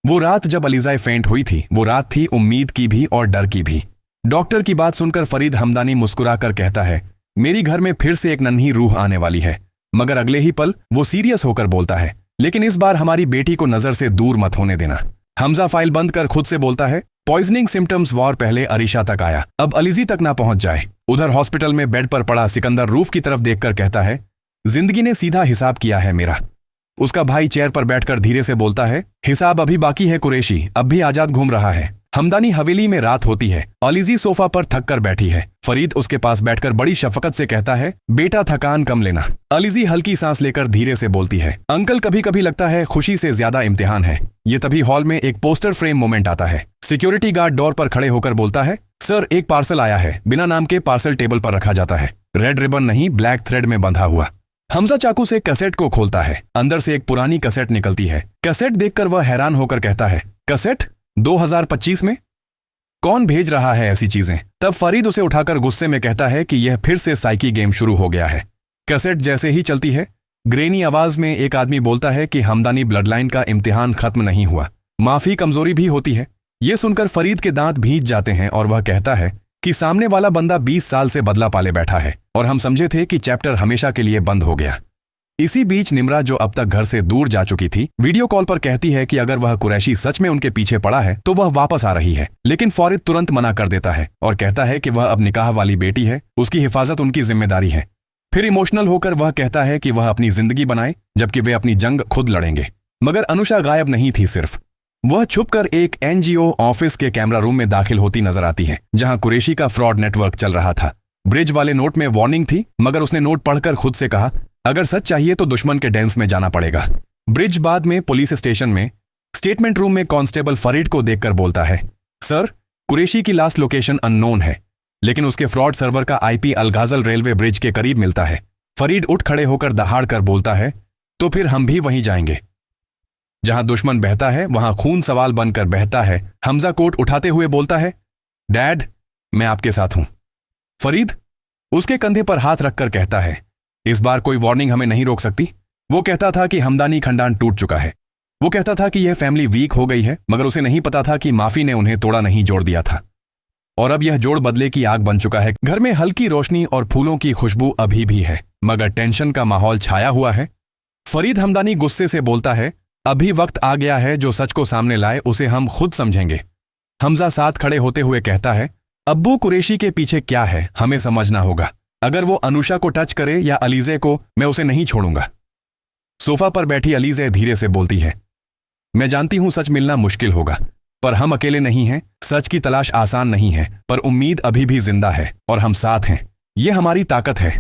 वो रात जब अलीज़ा फेंट हुई थी, वो रात थी उम्मीद की भी और डर की भी। डॉक्टर की बात सुनकर फरीद हमदानी मुस्कुराकर कहता है, मेरी घर में फिर से एक नन्ही रूह आने वाली है। मगर अगले ही पल वो सीरियस होकर बोलता है, लेकिन इस बार हमारी बेटी को नजर से दूर मत होने देना। हमजा फाइल बंद कर खुद से बोलता है, पॉइजनिंग सिम्टम्स वॉर पहले अरीशा तक आया, अब अलीज़ी तक ना पहुंच जाए। उधर हॉस्पिटल में बेड पर पड़ा सिकंदर रूफ की तरफ देखकर कहता है, जिंदगी ने सीधा हिसाब किया है मेरा। उसका भाई चेयर पर बैठकर धीरे से बोलता है, हिसाब अभी बाकी है कुरैशी, अब भी आजाद घूम रहा है। हमदानी हवेली में रात होती है। अलीज़ी सोफा पर थक कर बैठी है। फरीद उसके पास बैठकर बड़ी शफकत से कहता है, बेटा थकान कम लेना। अलीज़ी हल्की सांस लेकर धीरे से बोलती है, अंकल कभी कभी लगता है खुशी से ज्यादा इम्तिहान है। ये तभी हॉल में एक पोस्टर फ्रेम मोमेंट आता है। सिक्योरिटी गार्ड डोर पर खड़े होकर बोलता है, सर एक पार्सल आया है। बिना नाम के पार्सल टेबल पर रखा जाता है, रेड रिबन नहीं ब्लैक थ्रेड में बंधा हुआ। हमजा चाकू से कैसेट को खोलता है। अंदर से एक पुरानी कैसेट निकलती है। कैसेट देखकर वह हैरान होकर कहता है, कैसेट 2025 में? कौन भेज रहा है ऐसी चीजें? तब फरीद उसे उठाकर गुस्से में कहता है कि यह फिर से साइकी गेम शुरू हो गया है। कैसेट जैसे ही चलती है, ग्रेनी आवाज में एक आदमी बोलता है कि हमदानी ब्लडलाइन का इम्तिहान खत्म नहीं हुआ, माफी कमजोरी भी होती है। यह सुनकर फरीद के दांत भींच जाते हैं और वह कहता है कि सामने वाला बंदा 20 साल से बदला पाले बैठा है और हम समझे थे कि चैप्टर हमेशा के लिए बंद हो गया। इसी बीच निम्रा, जो अब तक घर से दूर जा चुकी थी, वीडियो कॉल पर कहती है कि अगर वह कुरैशी सच में उनके पीछे पड़ा है तो वह वापस आ रही है। लेकिन फरीद तुरंत मना कर देता है और कहता है कि वह अब निकाह वाली बेटी है, उसकी हिफाजत उनकी जिम्मेदारी है। फिर इमोशनल होकर वह कहता है कि वह अपनी जिंदगी बनाए, जबकि वे अपनी जंग खुद लड़ेंगे। मगर अनुषा गायब नहीं थी। सिर्फ वह छुपकर एक एनजीओ ऑफिस के कैमरा रूम में दाखिल होती नजर आती है, जहां कुरैशी का फ्रॉड नेटवर्क चल रहा था। ब्रिज वाले नोट में वार्निंग थी, मगर उसने नोट पढ़कर खुद से कहा, अगर सच चाहिए तो दुश्मन के डेंस में जाना पड़ेगा। ब्रिज बाद में पुलिस स्टेशन में स्टेटमेंट रूम में कांस्टेबल फरीद को देखकर बोलता है, सर कुरैशी की लास्ट लोकेशन अननोन है, लेकिन उसके फ्रॉड सर्वर का आईपी अलगाजल रेलवे ब्रिज के करीब मिलता है। फरीद उठ खड़े होकर दहाड़ कर बोलता है, तो फिर हम भी वहीं जाएंगे। जहां दुश्मन बहता है वहां खून सवाल बनकर बहता है। हमजा कोट उठाते हुए बोलता है, डैड मैं आपके साथ हूं। फरीद उसके कंधे पर हाथ रखकर कहता है, इस बार कोई वार्निंग हमें नहीं रोक सकती। वो कहता था कि हमदानी खंडान टूट चुका है। वो कहता था कि यह फैमिली वीक हो गई है, मगर उसे नहीं पता था कि माफी ने उन्हें तोड़ा नहीं जोड़ दिया था। और अब यह जोड़ बदले की आग बन चुका है। घर में हल्की रोशनी और फूलों की खुशबू अभी भी है, मगर टेंशन का माहौल छाया हुआ है। फरीद हमदानी गुस्से से बोलता है, अभी वक्त आ गया है, जो सच को सामने लाए उसे हम खुद समझेंगे। हमजा साथ खड़े होते हुए कहता है, अब्बू कुरैशी के पीछे क्या है हमें समझना होगा। अगर वो अनुषा को टच करे या अलीज़े को, मैं उसे नहीं छोड़ूंगा। सोफा पर बैठी अलीज़े धीरे से बोलती है, मैं जानती हूं सच मिलना मुश्किल होगा, पर हम अकेले नहीं हैं। सच की तलाश आसान नहीं है, पर उम्मीद अभी भी जिंदा है और हम साथ हैं। ये हमारी ताकत है।